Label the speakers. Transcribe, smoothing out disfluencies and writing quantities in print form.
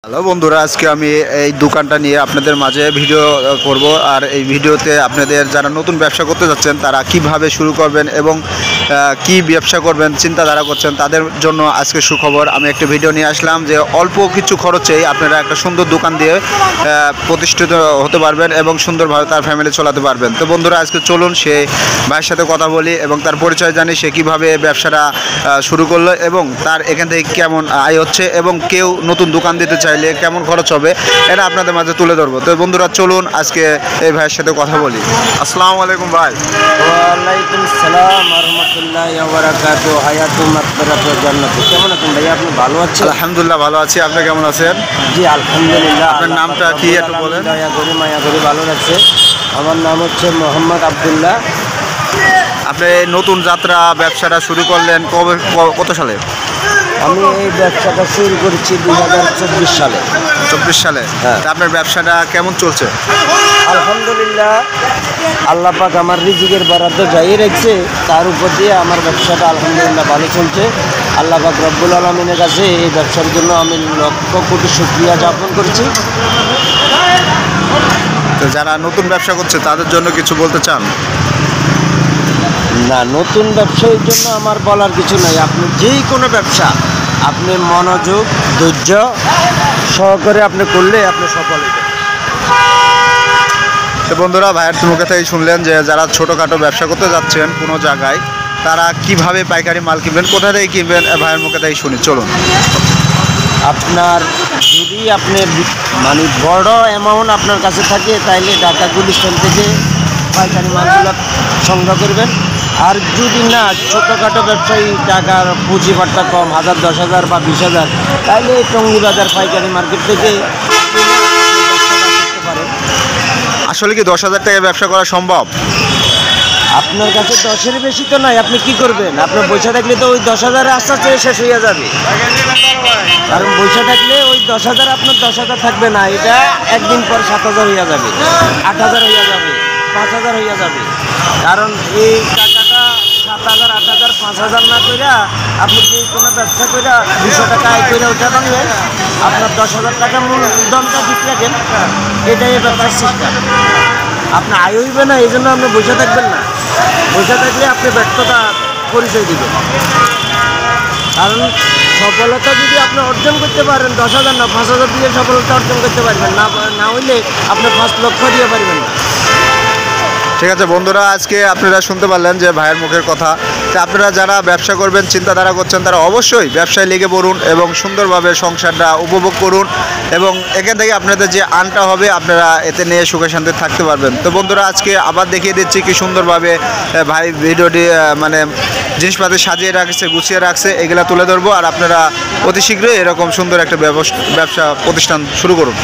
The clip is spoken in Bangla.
Speaker 1: হ্যালো বন্ধুরা, আজকে আমি এই দোকানটা নিয়ে আপনাদের মাঝে ভিডিও করব। আর এই ভিডিওতে আপনাদের যারা নতুন ব্যবসা করতে যাচ্ছেন তারা কিভাবে শুরু করবেন এবং কি ব্যবসা করবেন চিন্তাধারা করছেন তাদের জন্য আজকে সুখবর। আমি একটা ভিডিও নিয়ে আসলাম যে অল্প কিছু খরচেই আপনারা একটা সুন্দর দোকান দিয়ে প্রতিষ্ঠিত হতে পারবেন এবং সুন্দরভাবে তার ফ্যামিলি চালাতে পারবেন। তো বন্ধুরা, আজকে চলুন সে ভাইয়ের সাথে কথা বলি এবং তার পরিচয় জানি, সে কীভাবে ব্যবসাটা শুরু করলো এবং তার এখান থেকে কেমন আয় হচ্ছে এবং কেউ নতুন দোকান দিতে চাইলে কেমন খরচ হবে এটা আপনাদের মাঝে তুলে ধরবো। তো বন্ধুরা চলুন আজকে এই ভাইয়ের সাথে কথা বলি। আসসালামু আলাইকুম ভাই।
Speaker 2: ওয়ালাইকুম সালাম ওয়া রাহমাতুল্লাহি ওয়া বারাকাতুহু। হায়াতুম মাগফিরাতুল জান্নাত। কেমন আছেন ভাই? আপনি ভালো আছেন?
Speaker 1: আলহামদুলিল্লাহ ভালো আছি। আপনি কেমন আছেন?
Speaker 2: জি আলহামদুলিল্লাহ।
Speaker 1: আপনার নামটা কি একটু বলেন?
Speaker 2: দয়া করে মায়া করে ভালো লাগছে। আমার নাম হচ্ছে মোহাম্মদ আব্দুল্লাহ।
Speaker 1: আপনি নতুন যাত্রা ব্যবসাটা শুরু করলেন কত সালে?
Speaker 2: আমি এই ব্যবসাটা শুরু করেছি 2024 সালে।
Speaker 1: 24 সালে?
Speaker 2: হ্যাঁ।
Speaker 1: আপনার ব্যবসাটা কেমন চলছে?
Speaker 2: আলহামদুলিল্লাহ, আল্লাহ পাক আমার রিজিকের বরাদ্দ যাই রেখেছে, তার উপর দিয়ে আমার ব্যবসাটা আলহামদুলিল্লাহ ভালো চলছে। আল্লাহ পাক রব্বুল আলামিনের কাছে এই ব্যবসার জন্য আমি লক্ষ কোটি শুকরিয়া জ্ঞাপন করছি।
Speaker 1: তো যারা নতুন ব্যবসা করছে তাদের জন্য কিছু বলতে চান?
Speaker 2: না, নতুন ব্যবসায়ীর জন্য আমার বলার কিছু নাই। আপনি যেই কোনো ব্যবসা আপনি মনোযোগ ধৈর্য সহকারে আপনি করলে আপনি সফল হবেন।
Speaker 1: তো বন্ধুরা, ভাইয়ের মুখে থেকে শুনলেন যে যারা ছোটোখাটো ব্যবসা করতে যাচ্ছেন কোনো জায়গায় তারা কিভাবে পাইকারি মাল কিনবেন, কোথা থেকে কিনবেন, ভাইয়ের মুখে থেকে শুনি। চলুন।
Speaker 2: আপনার যদি আপনি মানে বড় অ্যামাউন্ট আপনার কাছে থাকে তাইলে ঢাকা গুলিস্তান থেকে পাইকারি মালগুলো সংগ্রহ করবেন। আর যদি না ছোটোখাটো ব্যবসায়ী টাকার পুঁজিপাটটা কম, 1000 10,000 বা 20,000, তাইলে টঙ্গী বাজার পাইকারি মার্কেট থেকে করতে পারেন।
Speaker 1: আসলে কি 10,000 টাকায় ব্যবসা করা সম্ভব?
Speaker 2: আপনার কাছে 10-এর বেশি তো নাই, আপনি কি করবেন? আপনার পয়সা থাকলে তো ওই 10,000 আস্তে আস্তে শেষ হয়ে যাবে। কারণ পয়সা থাকলে ওই 10,000 আপনার 10,000 থাকবে না, এটা একদিন পর 7,000 হয়ে যাবে, 8,000 হয়ে যাবে, 5,000 হয়ে যাবে। কারণ এই টাকাটা 7,000 8,000 5,000 না কইরা আপনি যে কোনো ব্যবসা কইরা 200 টাকা আয় করে ওঠা বাংলেন, আপনার 10,000 টাকা মূলধনটা ঠিক রাখেন, এটাই ব্যবসার সিস্টেম। আপনার আয় হইবে না, এই জন্য আপনি বসে থাকবেন না। বসে থাকলে আপনি ব্যর্থতা পরিচয় দিবেন। কারণ সফলতা যদি আপনি অর্জন করতে পারেন 10,000 না 5,000 দিয়ে সফলতা অর্জন করতে পারবেন না, না হইলে আপনি 5 লক্ষ দিয়ে পারবেন না।
Speaker 1: ঠিক আছে বন্ধুরা, আজকে আপনারা শুনতে পারলেন যে ভাইয়ের মুখের কথা। তো আপনারা যারা ব্যবসা করবেন চিন্তাধারা করছেন তারা অবশ্যই ব্যবসায় লেগে পড়ুন এবং সুন্দরভাবে সংসারটা উপভোগ করুন এবং এখান থেকে আপনাদের যে আনটা হবে আপনারা এতে নিয়ে সুখে শান্তি থাকতে পারবেন। তো বন্ধুরা, আজকে আবার দেখিয়ে দিচ্ছি কি সুন্দরভাবে ভাই ভিডিওটি মানে জিনিসপাতি সাজিয়ে রাখছে, গুছিয়ে রাখছে, এগুলা তুলে ধরবো। আর আপনারা অতি শীঘ্রই এরকম সুন্দর একটা ব্যবসা প্রতিষ্ঠান শুরু করুন।